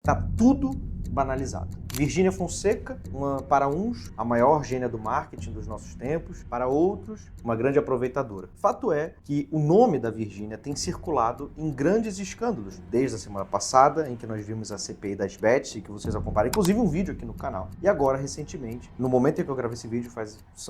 Tá tudo banalizado. Virgínia Fonseca, para uns, a maior gênia do marketing dos nossos tempos, para outros, uma grande aproveitadora. Fato é que o nome da Virgínia tem circulado em grandes escândalos, desde a semana passada, em que nós vimos a CPI das bets, e que vocês acompanharam, inclusive um vídeo aqui no canal, e agora, recentemente, no momento em que eu gravei esse vídeo,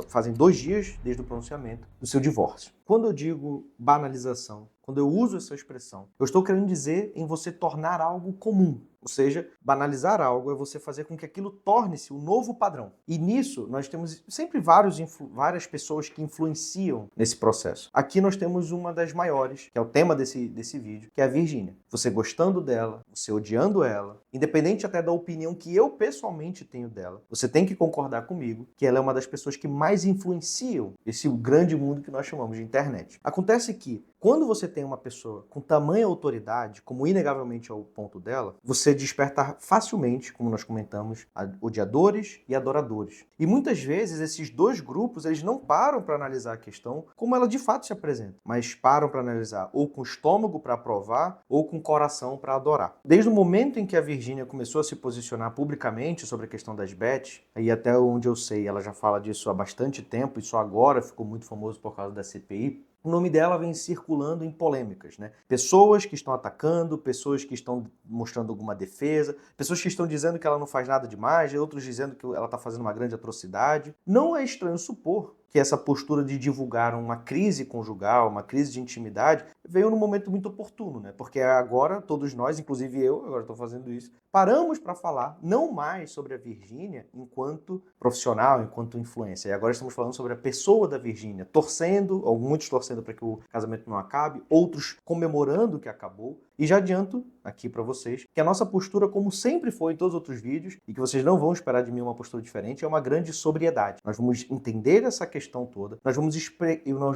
fazem 2 dias desde o pronunciamento do seu divórcio. Quando eu digo banalização, quando eu uso essa expressão, eu estou querendo dizer em você tornar algo comum. Ou seja, banalizar algo é você fazer com que aquilo torne-se um novo padrão. E nisso, nós temos sempre várias pessoas que influenciam nesse processo. Aqui nós temos uma das maiores, que é o tema desse vídeo, que é a Virgínia. Você gostando dela, você odiando ela, independente até da opinião que eu pessoalmente tenho dela, você tem que concordar comigo que ela é uma das pessoas que mais influenciam esse grande mundo que nós chamamos de internet. Acontece que, quando você tem uma pessoa com tamanha autoridade, como inegavelmente é o ponto dela, você desperta facilmente, como nós comentamos, odiadores e adoradores. E muitas vezes esses dois grupos, eles não param para analisar a questão como ela de fato se apresenta, mas param para analisar ou com o estômago para aprovar ou com o coração para adorar. Desde o momento em que a Virgínia começou a se posicionar publicamente sobre a questão das bets, e até onde eu sei, ela já fala disso há bastante tempo e só agora ficou muito famoso por causa da CPI, o nome dela vem circulando em polêmicas, né? Pessoas que estão atacando, pessoas que estão mostrando alguma defesa, pessoas que estão dizendo que ela não faz nada demais, outros dizendo que ela está fazendo uma grande atrocidade. Não é estranho supor que essa postura de divulgar uma crise conjugal, uma crise de intimidade, veio num momento muito oportuno, né? Porque agora todos nós, inclusive eu, agora estou fazendo isso, paramos para falar não mais sobre a Virgínia enquanto profissional, enquanto influencer. E agora estamos falando sobre a pessoa da Virgínia, torcendo, ou muitos torcendo para que o casamento não acabe, outros comemorando que acabou. E já adianto aqui para vocês que a nossa postura, como sempre foi em todos os outros vídeos, e que vocês não vão esperar de mim uma postura diferente, é uma grande sobriedade. Nós vamos entender essa questão toda, nós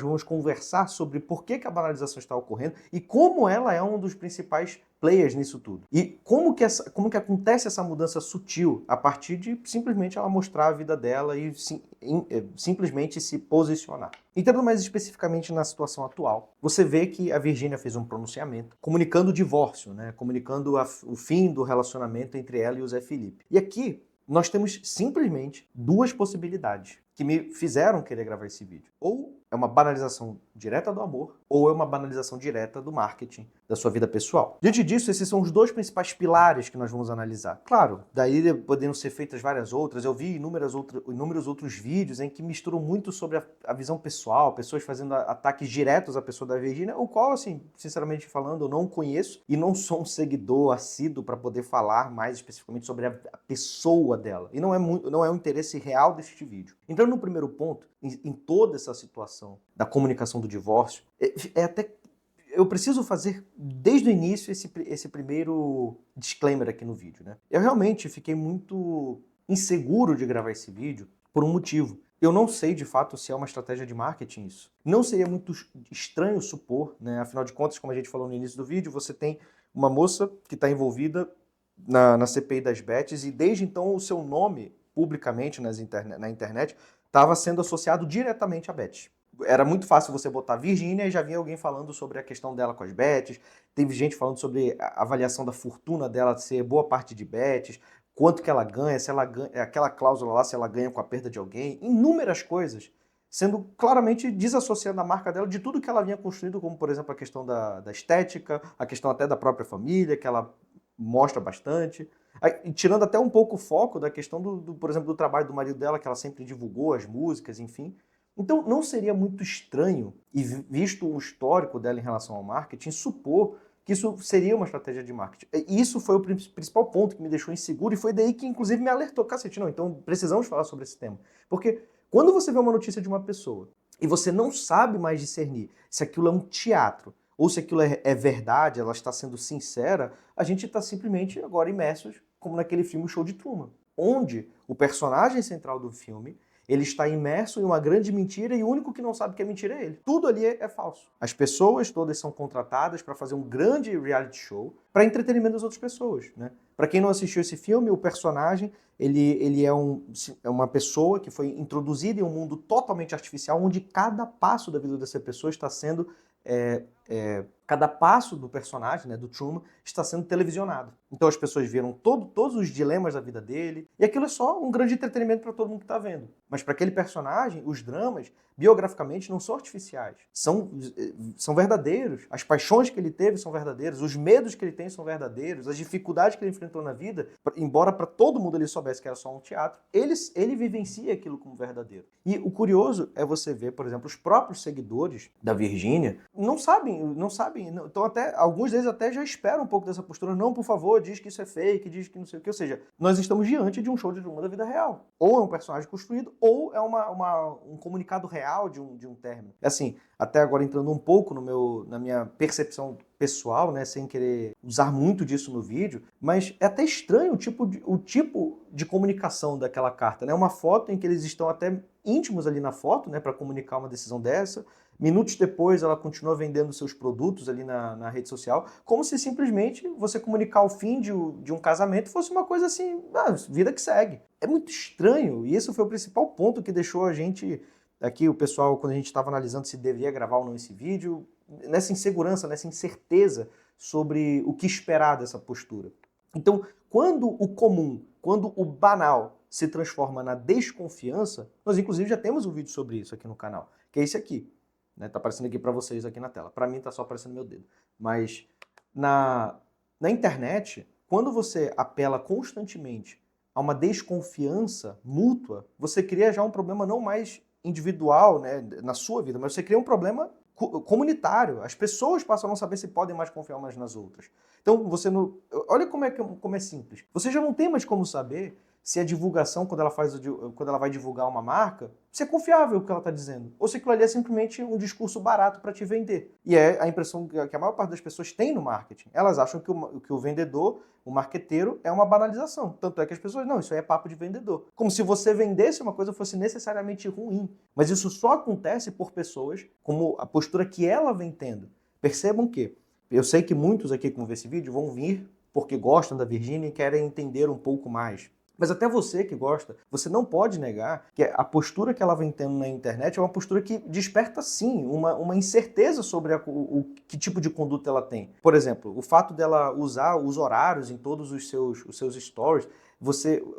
vamos conversar sobre por que a banalização está ocorrendo e como ela é um dos principais players nisso tudo. E como que acontece essa mudança sutil a partir de simplesmente ela mostrar a vida dela e simplesmente se posicionar. Entrando mais especificamente na situação atual, você vê que a Virgínia fez um pronunciamento comunicando o divórcio, né? Comunicando o fim do relacionamento entre ela e o Zé Felipe. E aqui nós temos simplesmente 2 possibilidades que me fizeram querer gravar esse vídeo. Ou é uma banalização direta do amor, ou é uma banalização direta do marketing, da sua vida pessoal. Diante disso, esses são os 2 principais pilares que nós vamos analisar. Claro, daí poderiam ser feitas várias outras. Eu vi inúmeros outros vídeos em que misturam muito sobre a visão pessoal, pessoas fazendo ataques diretos à pessoa da Virgínia, o qual, assim, sinceramente falando, eu não conheço e não sou um seguidor assíduo para poder falar mais especificamente sobre a pessoa dela. E não é um interesse real deste vídeo. Então, no primeiro ponto, em toda essa situação da comunicação do divórcio, eu preciso fazer desde o início esse primeiro disclaimer aqui no vídeo, né? Eu realmente fiquei muito inseguro de gravar esse vídeo por um motivo. Eu não sei de fato se é uma estratégia de marketing isso. Não seria muito estranho supor, né? Afinal de contas, como a gente falou no início do vídeo, você tem uma moça que está envolvida na CPI das bets e desde então o seu nome publicamente na internet estava sendo associado diretamente a bets. Era muito fácil você botar Virgínia e já vinha alguém falando sobre a questão dela com as bets, teve gente falando sobre a avaliação da fortuna dela ser boa parte de bets, quanto que ela ganha, se ela ganha, aquela cláusula lá, se ela ganha com a perda de alguém, inúmeras coisas, sendo claramente desassociando a marca dela de tudo que ela vinha construindo, como por exemplo a questão da estética, a questão até da própria família, que ela mostra bastante. Tirando até um pouco o foco da questão, por exemplo, do trabalho do marido dela, que ela sempre divulgou as músicas, enfim. Então, não seria muito estranho, e visto o histórico dela em relação ao marketing, supor que isso seria uma estratégia de marketing. E isso foi o principal ponto que me deixou inseguro, e foi daí que, inclusive, me alertou. Cacete, não, então precisamos falar sobre esse tema. Porque quando você vê uma notícia de uma pessoa, e você não sabe mais discernir se aquilo é um teatro, ou se aquilo é verdade, ela está sendo sincera, a gente está simplesmente agora imersos, como naquele filme Show de Truman, onde o personagem central do filme, ele está imerso em uma grande mentira e o único que não sabe que é mentira é ele. Tudo ali é falso. As pessoas todas são contratadas para fazer um grande reality show para entretenimento das outras pessoas, né? Para quem não assistiu esse filme, o personagem ele é uma pessoa que foi introduzida em um mundo totalmente artificial, onde cada passo da vida dessa pessoa está sendo cada passo do personagem, né, do Truman, está sendo televisionado. Então as pessoas viram todos os dilemas da vida dele, e aquilo é só um grande entretenimento para todo mundo que está vendo. Mas para aquele personagem, os dramas, biograficamente, não são artificiais. São verdadeiros. As paixões que ele teve são verdadeiras, os medos que ele tem são verdadeiros, as dificuldades que ele enfrentou na vida, embora para todo mundo ele soubesse que era só um teatro, ele vivencia aquilo como verdadeiro. E o curioso é você ver, por exemplo, os próprios seguidores da Virgínia não sabem. Então até alguns deles até já esperam um pouco dessa postura. Não, por favor, diz que isso é fake, diz que não sei o que. Ou seja, nós estamos diante de um show de Truman da vida real. Ou é um personagem construído, ou é um comunicado real de um término. Assim, até agora entrando um pouco na minha percepção pessoal, né, sem querer usar muito disso no vídeo, mas é até estranho o tipo de comunicação daquela carta, né? Uma foto em que eles estão até íntimos ali na foto, né, para comunicar uma decisão dessa. Minutos depois, ela continua vendendo seus produtos ali na rede social, como se simplesmente você comunicar o fim de um casamento fosse uma coisa assim, vida que segue. É muito estranho, e esse foi o principal ponto que deixou a gente, aqui o pessoal, quando a gente estava analisando se deveria gravar ou não esse vídeo, nessa insegurança, nessa incerteza sobre o que esperar dessa postura. Então, quando o comum, quando o banal se transforma na desconfiança, nós inclusive já temos um vídeo sobre isso aqui no canal, que é esse aqui. Tá aparecendo aqui para vocês aqui na tela. Para mim tá só aparecendo meu dedo. Mas na internet, quando você apela constantemente a uma desconfiança mútua, você cria já um problema não mais individual, né, na sua vida, mas você cria um problema comunitário. As pessoas passam a não saber se podem mais confiar umas nas outras. Então, olha como é simples. Você já não tem mais como saber se a divulgação, quando ela vai divulgar uma marca, se é confiável o que ela está dizendo. Ou se aquilo ali é simplesmente um discurso barato para te vender. E é a impressão que a maior parte das pessoas tem no marketing. Elas acham que o vendedor, o marqueteiro, é uma banalização. Tanto é que as pessoas, não, isso aí é papo de vendedor. Como se você vendesse uma coisa fosse necessariamente ruim. Mas isso só acontece por pessoas como a postura que ela vem tendo. Percebam que, eu sei que muitos aqui que vão ver esse vídeo vão vir porque gostam da Virgínia e querem entender um pouco mais. Mas até você que gosta, você não pode negar que a postura que ela vem tendo na internet é uma postura que desperta, sim, uma incerteza sobre que tipo de conduta ela tem. Por exemplo, o fato dela usar os horários em todos os seus stories,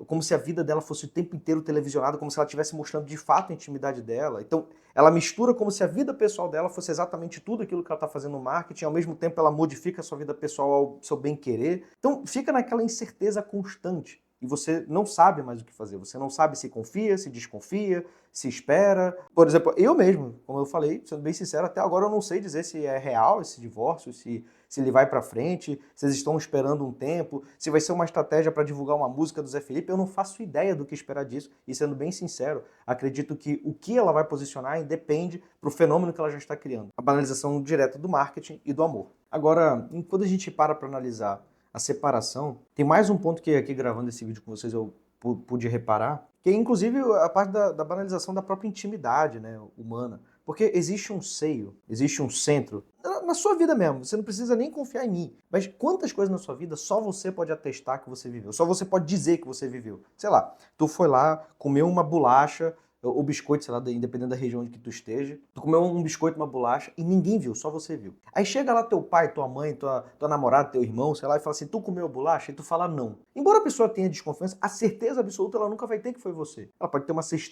como se a vida dela fosse o tempo inteiro televisionada, como se ela estivesse mostrando de fato a intimidade dela. Então, ela mistura como se a vida pessoal dela fosse exatamente tudo aquilo que ela está fazendo no marketing, ao mesmo tempo ela modifica a sua vida pessoal ao seu bem-querer. Então, fica naquela incerteza constante. E você não sabe mais o que fazer. Você não sabe se confia, se desconfia, se espera. Por exemplo, eu mesmo, como eu falei, sendo bem sincero, até agora eu não sei dizer se é real esse divórcio, se ele vai para frente, se eles estão esperando um tempo, se vai ser uma estratégia para divulgar uma música do Zé Felipe. Eu não faço ideia do que esperar disso. E sendo bem sincero, acredito que o que ela vai posicionar depende para o fenômeno que ela já está criando. A banalização direta do marketing e do amor. Agora, quando a gente para analisar a separação, tem mais um ponto que aqui gravando esse vídeo com vocês eu pude reparar, que é inclusive a parte da banalização da própria intimidade, né, humana. Porque existe um seio, existe um centro, na sua vida mesmo, você não precisa nem confiar em mim. Mas quantas coisas na sua vida só você pode atestar que você viveu, só você pode dizer que você viveu. Sei lá, tu foi lá, comeu uma bolacha, ou biscoito, sei lá, independendo da região onde que tu esteja. Tu comeu um biscoito, uma bolacha e ninguém viu, só você viu. Aí chega lá teu pai, tua mãe, tua namorada, teu irmão, sei lá, e fala assim, tu comeu a bolacha? E tu fala não. Embora a pessoa tenha desconfiança, a certeza absoluta ela nunca vai ter que foi você. Ela pode ter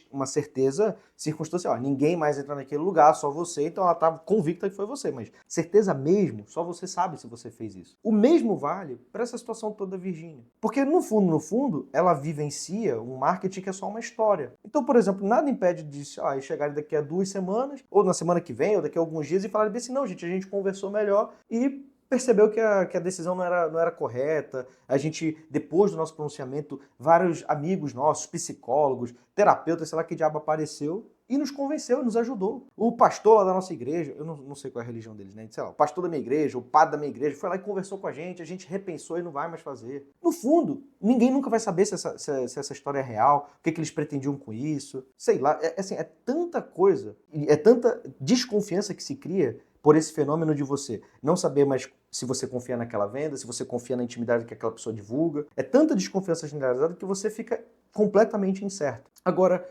uma certeza circunstancial. Ninguém mais entra naquele lugar, só você, então ela tá convicta que foi você. Mas certeza mesmo, só você sabe se você fez isso. O mesmo vale para essa situação toda da Virgínia. Porque no fundo, ela vivencia um marketing que é só uma história. Então, por exemplo, nada impede de chegarem daqui a 2 semanas, ou na semana que vem, ou daqui a alguns dias, e falarem assim, não, gente, a gente conversou melhor e percebeu que a decisão não era correta. A gente, depois do nosso pronunciamento, vários amigos nossos, psicólogos, terapeutas, sei lá que diabo apareceu, e nos convenceu, nos ajudou. O pastor lá da nossa igreja, eu não sei qual é a religião deles, né? Sei lá, o pastor da minha igreja, o padre da minha igreja, foi lá e conversou com a gente repensou e não vai mais fazer. No fundo, ninguém nunca vai saber se essa história é real, o que eles pretendiam com isso. Sei lá, é tanta coisa, é tanta desconfiança que se cria por esse fenômeno de você não saber mais se você confia naquela venda, se você confia na intimidade que aquela pessoa divulga. É tanta desconfiança generalizada que você fica completamente incerto. Agora,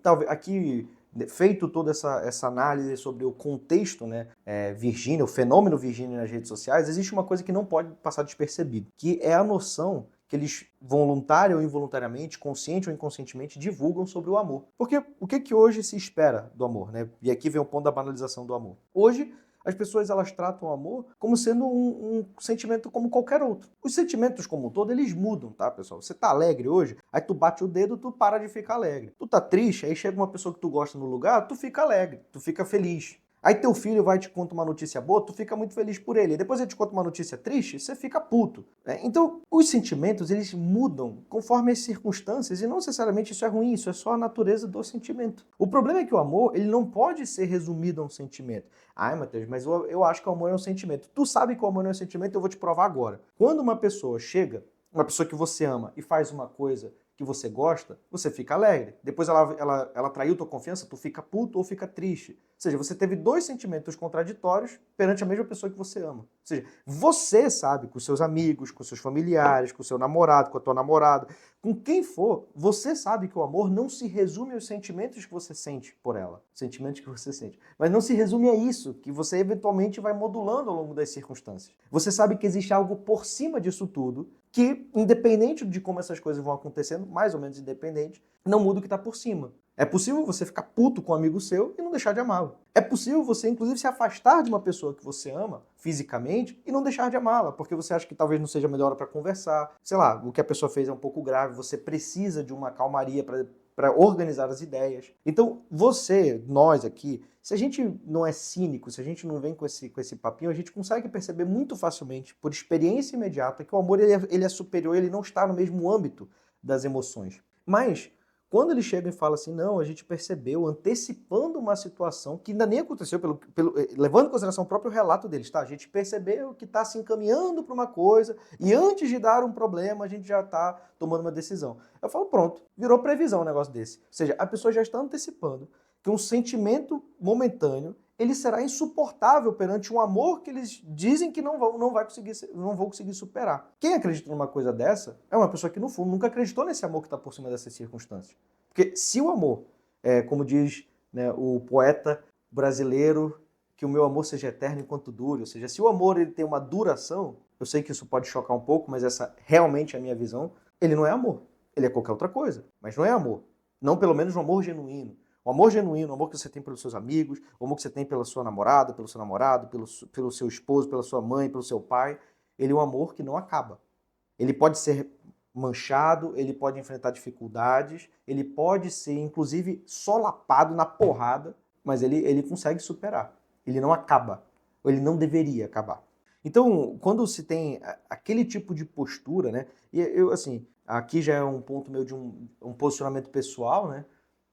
talvez aqui feito toda essa análise sobre o contexto, né, Virgínia, o fenômeno Virgínia nas redes sociais, existe uma coisa que não pode passar despercebido, que é a noção que eles voluntária ou involuntariamente, consciente ou inconscientemente, divulgam sobre o amor. Porque o que hoje se espera do amor, né? E aqui vem o ponto da banalização do amor. Hoje, as pessoas elas tratam o amor como sendo um sentimento como qualquer outro. Os sentimentos como um todo, eles mudam, tá, pessoal? Você tá alegre hoje, aí tu bate o dedo, tu para de ficar alegre. Tu tá triste, aí chega uma pessoa que tu gosta no lugar, tu fica alegre, tu fica feliz. Aí teu filho vai e te conta uma notícia boa, tu fica muito feliz por ele. E depois ele te conta uma notícia triste, você fica puto. Então, os sentimentos, eles mudam conforme as circunstâncias. E não necessariamente isso é ruim, isso é só a natureza do sentimento. O problema é que o amor, ele não pode ser resumido a um sentimento. Ai, Matheus, mas eu acho que o amor é um sentimento. Tu sabe que o amor não é um sentimento, eu vou te provar agora. Quando uma pessoa chega, uma pessoa que você ama, e faz uma coisa que você gosta, você fica alegre. Depois ela traiu tua confiança, tu fica puto ou fica triste. Ou seja, você teve dois sentimentos contraditórios perante a mesma pessoa que você ama. Ou seja, você sabe com seus amigos, com seus familiares, com seu namorado, com a tua namorada, com quem for, você sabe que o amor não se resume aos sentimentos que você sente por ela. Sentimentos que você sente. Mas não se resume a isso, que você eventualmente vai modulando ao longo das circunstâncias. Você sabe que existe algo por cima disso tudo, que, independente de como essas coisas vão acontecendo, mais ou menos independente, não muda o que está por cima. É possível você ficar puto com um amigo seu e não deixar de amá-lo. É possível você, inclusive, se afastar de uma pessoa que você ama, fisicamente, e não deixar de amá-la, porque você acha que talvez não seja a melhor hora para conversar. Sei lá, o que a pessoa fez é um pouco grave, você precisa de uma calmaria para organizar as ideias. Então, nós aqui, se a gente não é cínico, se a gente não vem com esse papinho, a gente consegue perceber muito facilmente, por experiência imediata, que o amor ele é superior, ele não está no mesmo âmbito das emoções. Mas, quando ele chega e fala assim, não, a gente percebeu, antecipando uma situação que ainda nem aconteceu, levando em consideração o próprio relato deles, tá? A gente percebeu que está se encaminhando para uma coisa e antes de dar um problema, a gente já está tomando uma decisão. Eu falo, pronto, virou previsão um negócio desse. Ou seja, a pessoa já está antecipando que um sentimento momentâneo ele será insuportável perante um amor que eles dizem que não vão conseguir superar. Quem acredita numa coisa dessa é uma pessoa que, no fundo, nunca acreditou nesse amor que está por cima dessas circunstâncias. Porque se o amor, como diz, né, o poeta brasileiro, que o meu amor seja eterno enquanto dure, ou seja, se o amor ele tem uma duração, eu sei que isso pode chocar um pouco, mas essa realmente é a minha visão, ele não é amor. Ele é qualquer outra coisa, mas não é amor. Não pelo menos um amor genuíno. O amor genuíno, o amor que você tem pelos seus amigos, o amor que você tem pela sua namorada, pelo seu namorado, pelo seu esposo, pela sua mãe, pelo seu pai, ele é um amor que não acaba. Ele pode ser manchado, ele pode enfrentar dificuldades, ele pode ser, inclusive, solapado na porrada, mas ele consegue superar. Ele não acaba, ou ele não deveria acabar. Então, quando se tem aquele tipo de postura, né, e eu, assim, aqui já é um ponto meu de um posicionamento pessoal, né,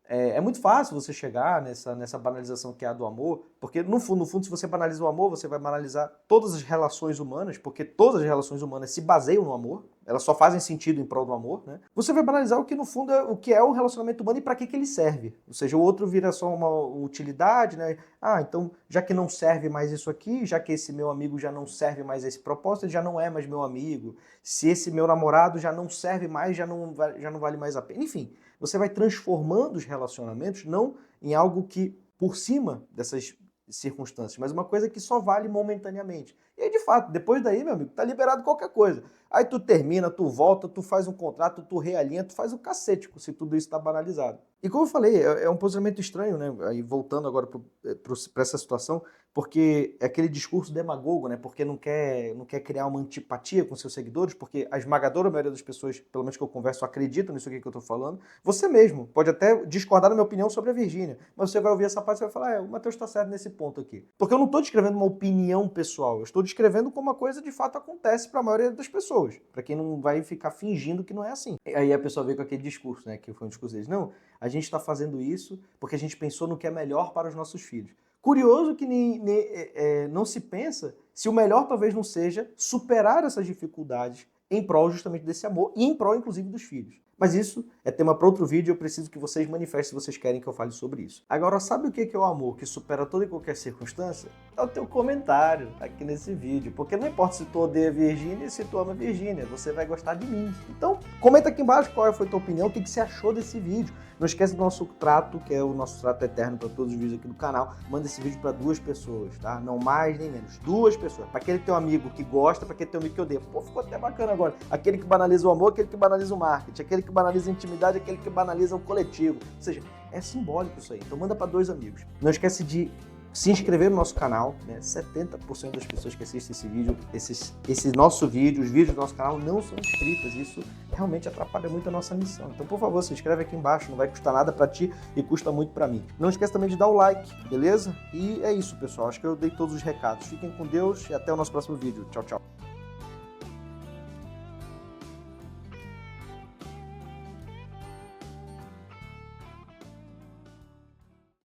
é muito fácil você chegar nessa banalização que é a do amor, porque no fundo, se você banaliza o amor, você vai banalizar todas as relações humanas, porque todas as relações humanas se baseiam no amor, elas só fazem sentido em prol do amor, né? Você vai banalizar o que no fundo é o que é o relacionamento humano e para que ele serve. Ou seja, o outro vira só uma utilidade, né? Ah, então já que não serve mais isso aqui, já que esse meu amigo já não serve mais esse propósito, ele já não é mais meu amigo. Se esse meu namorado já não serve mais, já não vale mais a pena. Enfim, você vai transformando os relacionamentos não em algo que por cima dessas circunstâncias, mas uma coisa que só vale momentaneamente. E aí, de fato, depois daí, meu amigo, tá liberado qualquer coisa. Aí tu termina, tu volta, tu faz um contrato, tu realinha, tu faz o cacete se tudo isso tá banalizado. E como eu falei, é um posicionamento estranho, né? Aí voltando agora para essa situação, porque é aquele discurso demagogo, né? Porque não quer criar uma antipatia com seus seguidores, porque a esmagadora maioria das pessoas, pelo menos que eu converso, acreditam nisso aqui que eu tô falando. Você mesmo pode até discordar da minha opinião sobre a Virgínia, mas você vai ouvir essa parte e vai falar, o Matheus tá certo nesse ponto aqui. Porque eu não tô descrevendo uma opinião pessoal, eu estou descrevendo como a coisa de fato acontece para a maioria das pessoas, para quem não vai ficar fingindo que não é assim. E aí a pessoa vem com aquele discurso, né, que foi um discurso deles. Não, a gente está fazendo isso porque a gente pensou no que é melhor para os nossos filhos. Curioso que não se pensa se o melhor talvez não seja superar essas dificuldades em prol justamente desse amor e em prol inclusive dos filhos. Mas isso é tema para outro vídeo, eu preciso que vocês manifestem se vocês querem que eu fale sobre isso. Agora, sabe o que é o amor que supera toda e qualquer circunstância? É o teu comentário aqui nesse vídeo, porque não importa se tu odeia Virgínia, se tu ama Virgínia, você vai gostar de mim. Então, comenta aqui embaixo qual foi a tua opinião, o que você achou desse vídeo. Não esquece do nosso trato, que é o nosso trato eterno para todos os vídeos aqui do canal. Manda esse vídeo para 2 pessoas, tá? Não mais nem menos. 2 pessoas. Para aquele teu amigo que gosta, para aquele teu amigo que odeia. Pô, ficou até bacana agora. Aquele que banaliza o amor, aquele que banaliza o marketing. Aquele que banaliza a intimidade, aquele que banaliza o coletivo. Ou seja, é simbólico isso aí. Então manda para 2 amigos. Não esquece de se inscrever no nosso canal, né? 70% das pessoas que assistem esse vídeo, esse nosso vídeo, os vídeos do nosso canal não são inscritas. Isso realmente atrapalha muito a nossa missão. Então, por favor, se inscreve aqui embaixo, não vai custar nada para ti e custa muito para mim. Não esquece também de dar o like, beleza? E é isso, pessoal. Acho que eu dei todos os recados. Fiquem com Deus e até o nosso próximo vídeo. Tchau, tchau.